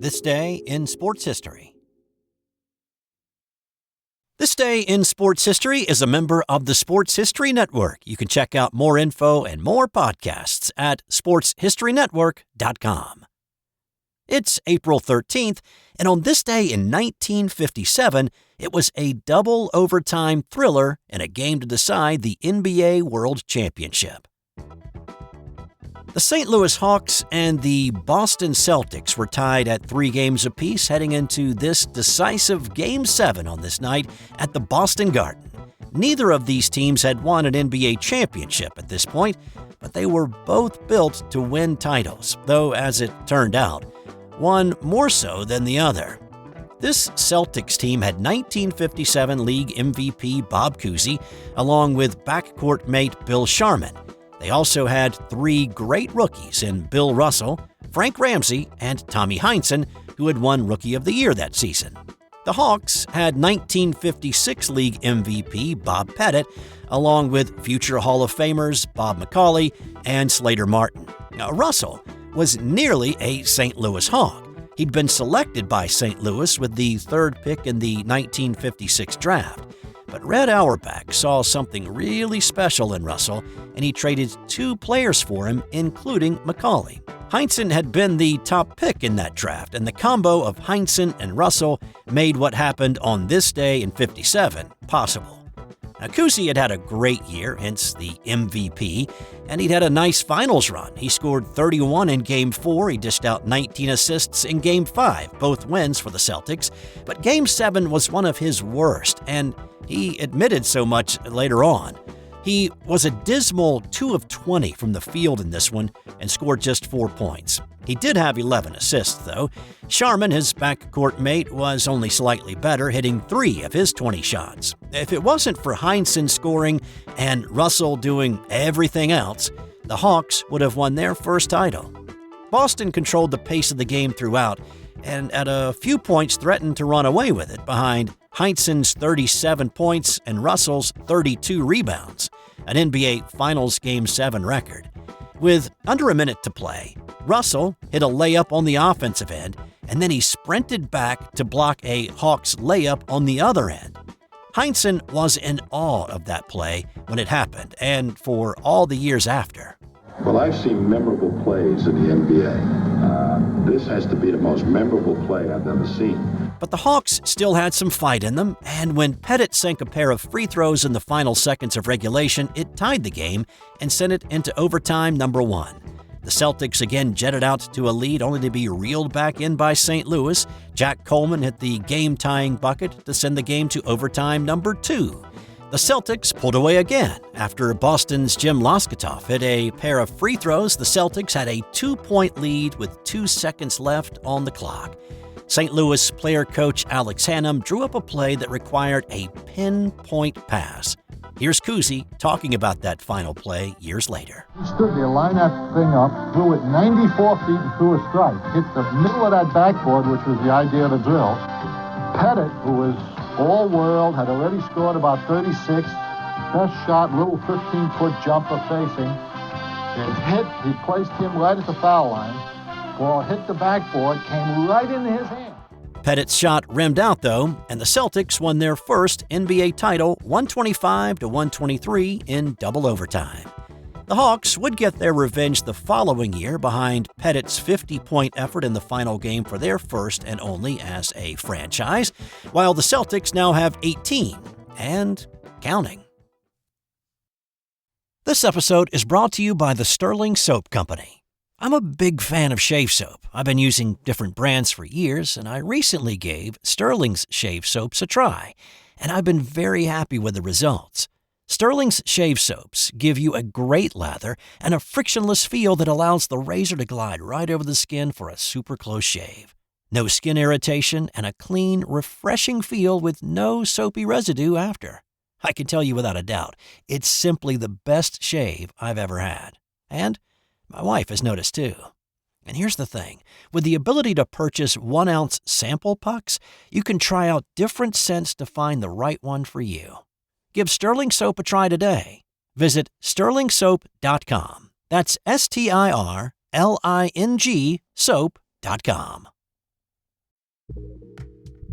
This Day in Sports History. This Day in Sports History is a member of the Sports History Network. You can check out more info and more podcasts at sportshistorynetwork.com. It's April 13th, and on this day in 1957, it was a double overtime thriller in a game to decide the NBA World Championship. The St. Louis Hawks and the Boston Celtics were tied at 3 games apiece heading into this decisive Game 7 on this night at the Boston Garden. Neither of these teams had won an NBA championship at this point, but they were both built to win titles, though as it turned out, one more so than the other. This Celtics team had 1957 League MVP Bob Cousy, along with backcourt mate Bill Sharman. They also had 3 great rookies in Bill Russell, Frank Ramsey, and Tommie Heinsohn, who had won Rookie of the Year that season. The Hawks had 1956 League MVP Bob Pettit, along with future Hall of Famers Bob McCauley and Slater Martin. Now, Russell was nearly a St. Louis Hawk. He'd been selected by St. Louis with the 3rd pick in the 1956 draft. But Red Auerbach saw something really special in Russell, and he traded 2 players for him, including McCauley. Heinsohn had been the top pick in that draft, and the combo of Heinsohn and Russell made what happened on this day in '57 possible. Now, Cousy had a great year, hence the MVP, and he'd had a nice finals run. He scored 31 in Game 4, he dished out 19 assists in Game 5, both wins for the Celtics, but Game 7 was one of his worst, and he admitted so much later on. He was a dismal 2 of 20 from the field in this one and scored just 4 points. He did have 11 assists, though. Sharman, his backcourt mate, was only slightly better, hitting 3 of his 20 shots. If it wasn't for Heinsohn scoring and Russell doing everything else, the Hawks would have won their first title. Boston controlled the pace of the game throughout, and at a few points threatened to run away with it behind Heinsohn's 37 points and Russell's 32 rebounds, an NBA Finals Game 7 record. With under a minute to play, Russell hit a layup on the offensive end, and then he sprinted back to block a Hawks layup on the other end. Heinsohn was in awe of that play when it happened, and for all the years after. Well, I've seen memorable plays in the NBA. This has to be the most memorable play I've ever seen. But the Hawks still had some fight in them, and when Pettit sank a pair of free throws in the final seconds of regulation, it tied the game and sent it into overtime number 1. The Celtics again jetted out to a lead only to be reeled back in by St. Louis. Jack Coleman hit the game-tying bucket to send the game to overtime number 2. The Celtics pulled away again after Boston's Jim Loskatoff hit a pair of free throws. The Celtics had a 2-point lead with 2 seconds left on the clock. St. Louis player-coach Alex Hannum drew up a play that required a pinpoint pass. Here's Cousy talking about that final play years later. He stood there, lined that thing up, threw it 94 feet and threw a strike. Hit the middle of that backboard, which was the idea of the drill. Pettit, who was all-world, had already scored about 36. Best shot, little 15-foot jumper facing. It hit, he placed him right at the foul line. Ball hit the backboard, came right into his hand. Pettit's shot rimmed out, though, and the Celtics won their first NBA title 125-123 in double overtime. The Hawks would get their revenge the following year behind Pettit's 50-point effort in the final game for their first and only as a franchise, while the Celtics now have 18 and counting. This episode is brought to you by the Sterling Soap Company. I'm a big fan of shave soap. I've been using different brands for years, and I recently gave Sterling's shave soaps a try, and I've been very happy with the results. Sterling's shave soaps give you a great lather and a frictionless feel that allows the razor to glide right over the skin for a super close shave. No skin irritation and a clean, refreshing feel with no soapy residue after. I can tell you without a doubt, it's simply the best shave I've ever had. And my wife has noticed too. And here's the thing. With the ability to purchase 1-ounce sample pucks, you can try out different scents to find the right one for you. Give Sterling Soap a try today. Visit sterlingsoap.com. That's STIRLING soap.com.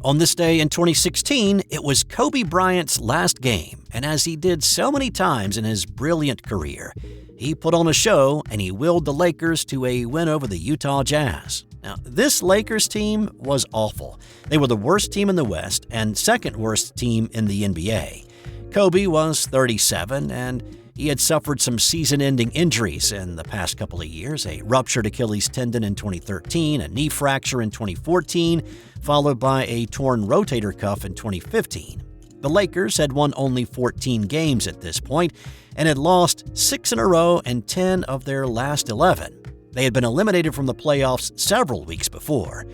On this day in 2016, it was Kobe Bryant's last game, and as he did so many times in his brilliant career, he put on a show and he willed the Lakers to a win over the Utah Jazz. Now, this Lakers team was awful. They were the worst team in the West and second worst team in the NBA. Kobe was 37, and he had suffered some season-ending injuries in the past couple of years, a ruptured Achilles tendon in 2013, a knee fracture in 2014, followed by a torn rotator cuff in 2015. The Lakers had won only 14 games at this point and had lost 6 in a row and 10 of their last 11. They had been eliminated from the playoffs several weeks before,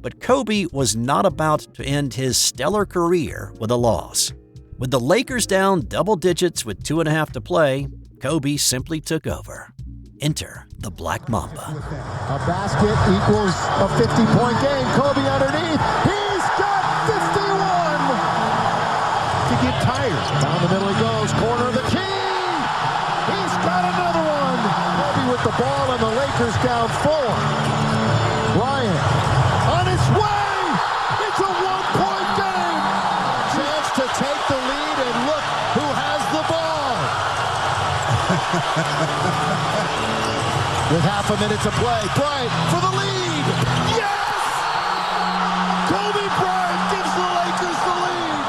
but Kobe was not about to end his stellar career with a loss. With the Lakers down double digits with 2.5 to play, Kobe simply took over. Enter the Black Mamba. A basket equals a 50-point game. Kobe underneath. He's got 51 to get tired. Down the middle he goes. Corner of the key. He's got another one. Kobe with the ball and the Lakers down 4. Bryant on his way. It's a one-point game. Chance to take the lead, and look who has the ball. With half a minute to play, Bryant for the lead. Yes! Kobe Bryant gives the Lakers the lead.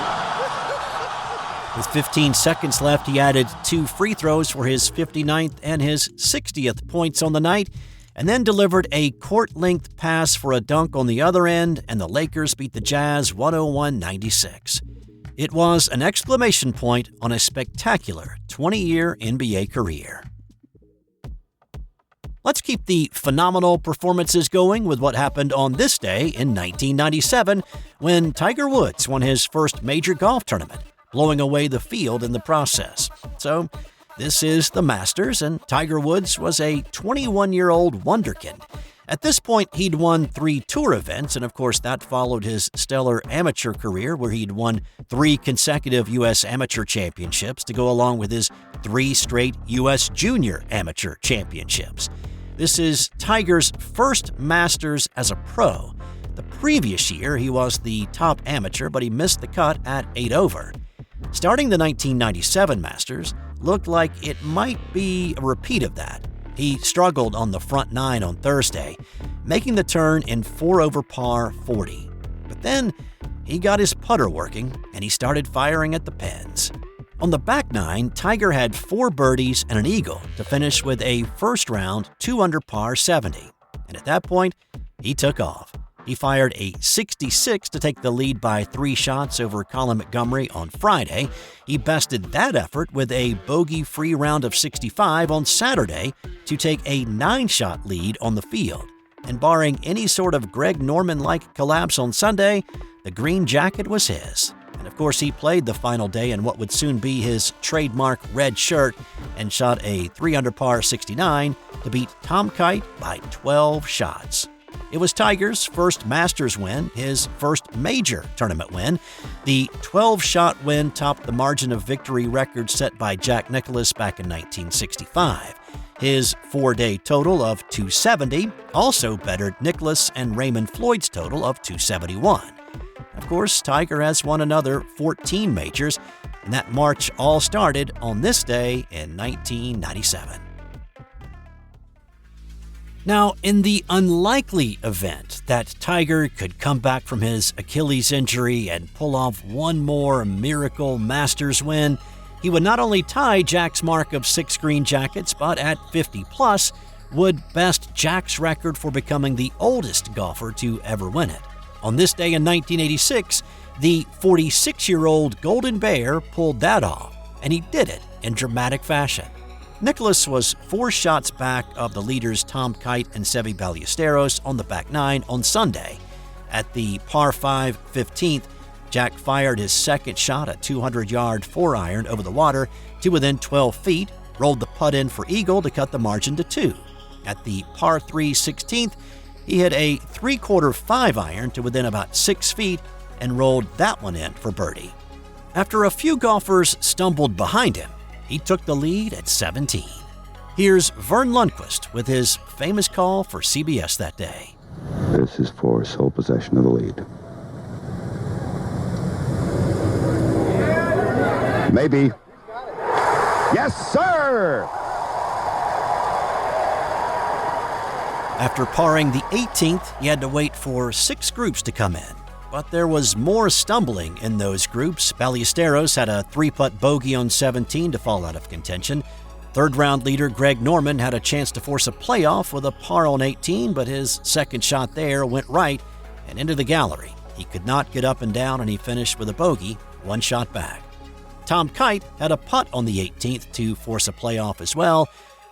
With 15 seconds left, he added 2 free throws for his 59th and his 60th points on the night, and then delivered a court-length pass for a dunk on the other end, and the Lakers beat the Jazz 101-96. It was an exclamation point on a spectacular 20-year NBA career. Let's keep the phenomenal performances going with what happened on this day in 1997 when Tiger Woods won his first major golf tournament, blowing away the field in the process. So, this is the Masters, and Tiger Woods was a 21-year-old wonderkind. At this point, he'd won 3 tour events, and of course that followed his stellar amateur career where he'd won 3 consecutive U.S. Amateur Championships to go along with his 3 straight U.S. Junior Amateur Championships. This is Tiger's first Masters as a pro. The previous year, he was the top amateur, but he missed the cut at 8 over. Starting the 1997 Masters looked like it might be a repeat of that. He struggled on the front 9 on Thursday, making the turn in 4 over par 40. But then he got his putter working, and he started firing at the pins. On the back 9, Tiger had 4 birdies and an eagle to finish with a first round 2 under par 70. And at that point, he took off. He fired a 66 to take the lead by 3 shots over Colin Montgomery on Friday. He bested that effort with a bogey-free round of 65 on Saturday to take a 9-shot lead on the field. And barring any sort of Greg Norman-like collapse on Sunday, the green jacket was his. And of course, he played the final day in what would soon be his trademark red shirt and shot a 3 under par 69 to beat Tom Kite by 12 shots. It was Tiger's first Masters win, his first major tournament win. The 12-shot win topped the margin of victory record set by Jack Nicklaus back in 1965. His 4-day total of 270 also bettered Nicklaus and Raymond Floyd's total of 271. Of course, Tiger has won another 14 majors, and that march all started on this day in 1997. Now, in the unlikely event that Tiger could come back from his Achilles injury and pull off one more miracle Masters win, he would not only tie Jack's mark of 6 green jackets, but at 50-plus, would best Jack's record for becoming the oldest golfer to ever win it. On this day in 1986, the 46-year-old Golden Bear pulled that off, and he did it in dramatic fashion. Nicklaus was 4 shots back of the leaders Tom Kite and Seve Ballesteros on the back 9 on Sunday. At the par 5 15th, Jack fired his second shot, a 200-yard 4-iron over the water to within 12 feet, rolled the putt in for eagle to cut the margin to 2. At the par 3 16th, he hit a 3/4 5-iron to within about 6 feet and rolled that one in for birdie. After a few golfers stumbled behind him, he took the lead at 17. Here's Vern Lundquist with his famous call for CBS that day. This is for sole possession of the lead. Maybe. Yes, sir! After parring the 18th, he had to wait for 6 groups to come in. But there was more stumbling in those groups. Ballesteros had a 3-putt bogey on 17 to fall out of contention. Third-round leader Greg Norman had a chance to force a playoff with a par on 18, but his second shot there went right and into the gallery. He could not get up and down, and he finished with a bogey, 1 shot back. Tom Kite had a putt on the 18th to force a playoff as well,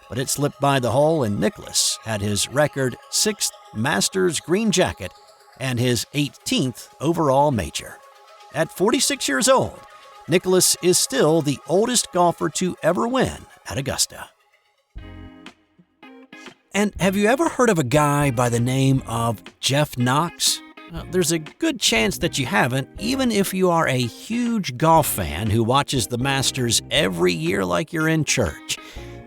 but it slipped by the hole, and Nicklaus had his record 6th Masters green jacket and his 18th overall major. At 46 years old, Nicklaus is still the oldest golfer to ever win at Augusta. And have you ever heard of a guy by the name of Jeff Knox? There's a good chance that you haven't, even if you are a huge golf fan who watches the Masters every year like you're in church.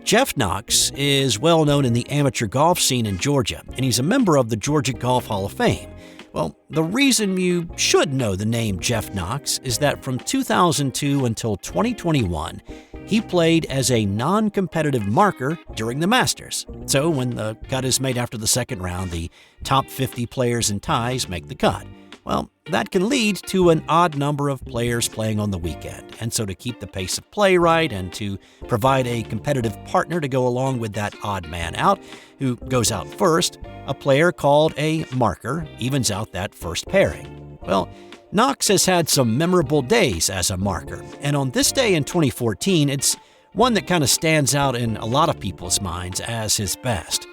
Jeff Knox is well known in the amateur golf scene in Georgia, and he's a member of the Georgia Golf Hall of Fame. Well, the reason you should know the name Jeff Knox is that from 2002 until 2021, he played as a non-competitive marker during the Masters. So when the cut is made after the second round, the top 50 players and ties make the cut. Well, that can lead to an odd number of players playing on the weekend. And so to keep the pace of play right and to provide a competitive partner to go along with that odd man out who goes out first, a player called a marker evens out that first pairing. Well, Knox has had some memorable days as a marker, and on this day in 2014, it's one that kind of stands out in a lot of people's minds as his best.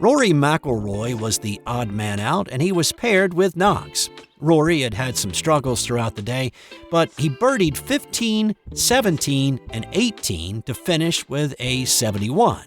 Rory McIlroy was the odd man out, and he was paired with Knox. Rory had had some struggles throughout the day, but he birdied 15, 17, and 18 to finish with a 71.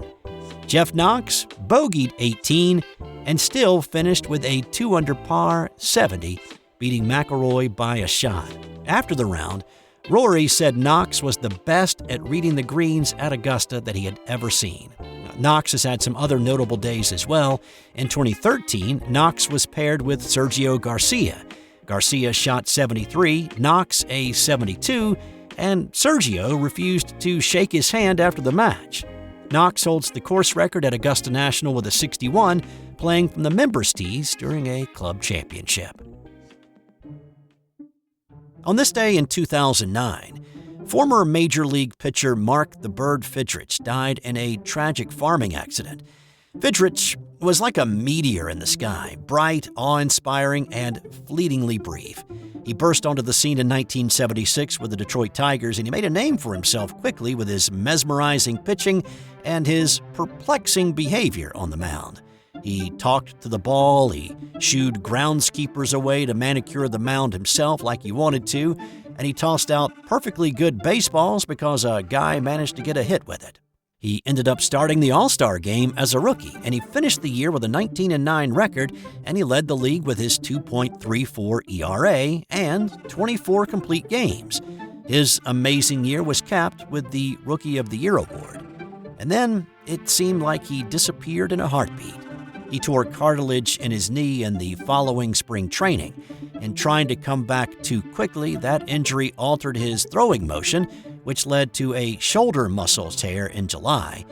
Jeff Knox bogeyed 18 and still finished with a 2-under par 70, beating McIlroy by a shot. After the round, Rory said Knox was the best at reading the greens at Augusta that he had ever seen. Knox has had some other notable days as well. In 2013, Knox was paired with Sergio Garcia. Garcia shot 73, Knox a 72, and Sergio refused to shake his hand after the match. Knox holds the course record at Augusta National with a 61, playing from the members' tees during a club championship. On this day in 2009, former Major League pitcher Mark "the Bird" Fidrych died in a tragic farming accident. Fidrych was like a meteor in the sky, bright, awe-inspiring, and fleetingly brief. He burst onto the scene in 1976 with the Detroit Tigers, and he made a name for himself quickly with his mesmerizing pitching and his perplexing behavior on the mound. He talked to the ball, he shooed groundskeepers away to manicure the mound himself like he wanted to, and he tossed out perfectly good baseballs because a guy managed to get a hit with it. He ended up starting the All-Star game as a rookie, and he finished the year with a 19-9 record, and he led the league with his 2.34 ERA and 24 complete games. His amazing year was capped with the Rookie of the Year award. And then it seemed like he disappeared in a heartbeat. He tore cartilage in his knee in the following spring training, and trying to come back too quickly, that injury altered his throwing motion, which led to a shoulder muscle tear in July.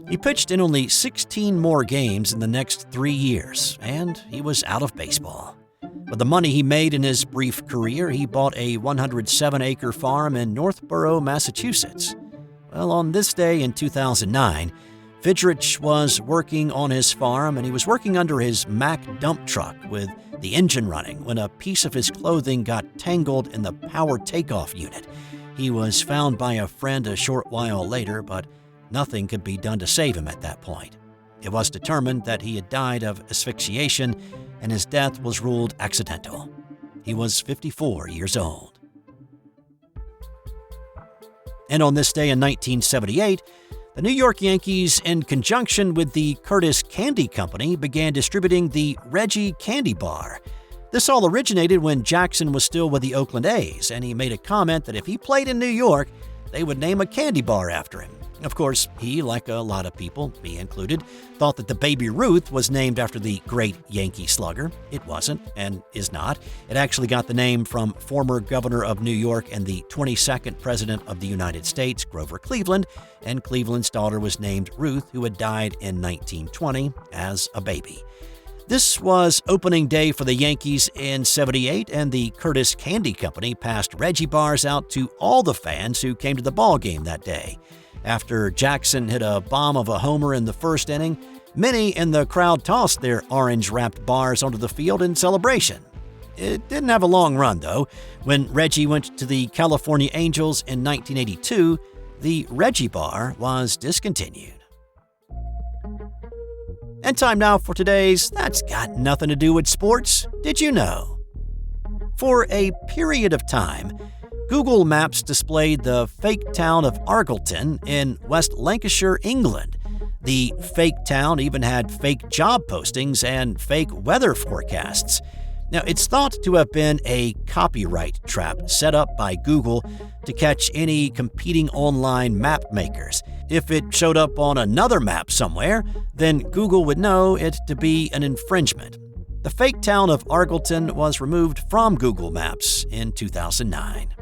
He pitched in only 16 more games in the next 3 years, and he was out of baseball. With the money he made in his brief career, he bought a 107-acre farm in Northborough, Massachusetts. Well, on this day in 2009, Fidrych was working on his farm, and he was working under his Mack dump truck with the engine running when a piece of his clothing got tangled in the power takeoff unit. He was found by a friend a short while later, but nothing could be done to save him at that point. It was determined that he had died of asphyxiation, and his death was ruled accidental. He was 54 years old. And on this day in 1978, the New York Yankees, in conjunction with the Curtis Candy Company, began distributing the Reggie candy bar. This all originated when Jackson was still with the Oakland A's, and he made a comment that if he played in New York, they would name a candy bar after him. Of course, he, like a lot of people, me included, thought that the Baby Ruth was named after the great Yankee slugger. It wasn't, and is not. It actually got the name from former governor of New York and the 22nd president of the United States, Grover Cleveland, and Cleveland's daughter was named Ruth, who had died in 1920 as a baby. This was opening day for the Yankees in '78, and the Curtis Candy Company passed Reggie bars out to all the fans who came to the ball game that day. After Jackson hit a bomb of a homer in the first inning, many in the crowd tossed their orange-wrapped bars onto the field in celebration. It didn't have a long run, though. When Reggie went to the California Angels in 1982, the Reggie bar was discontinued. And time now for today's That's Got Nothing to Do with Sports. Did you know? For a period of time, Google Maps displayed the fake town of Argleton in West Lancashire, England. The fake town even had fake job postings and fake weather forecasts. Now, it's thought to have been a copyright trap set up by Google to catch any competing online map makers. If it showed up on another map somewhere, then Google would know it to be an infringement. The fake town of Argleton was removed from Google Maps in 2009.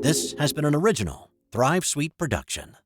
This has been an original Thrive Suite production.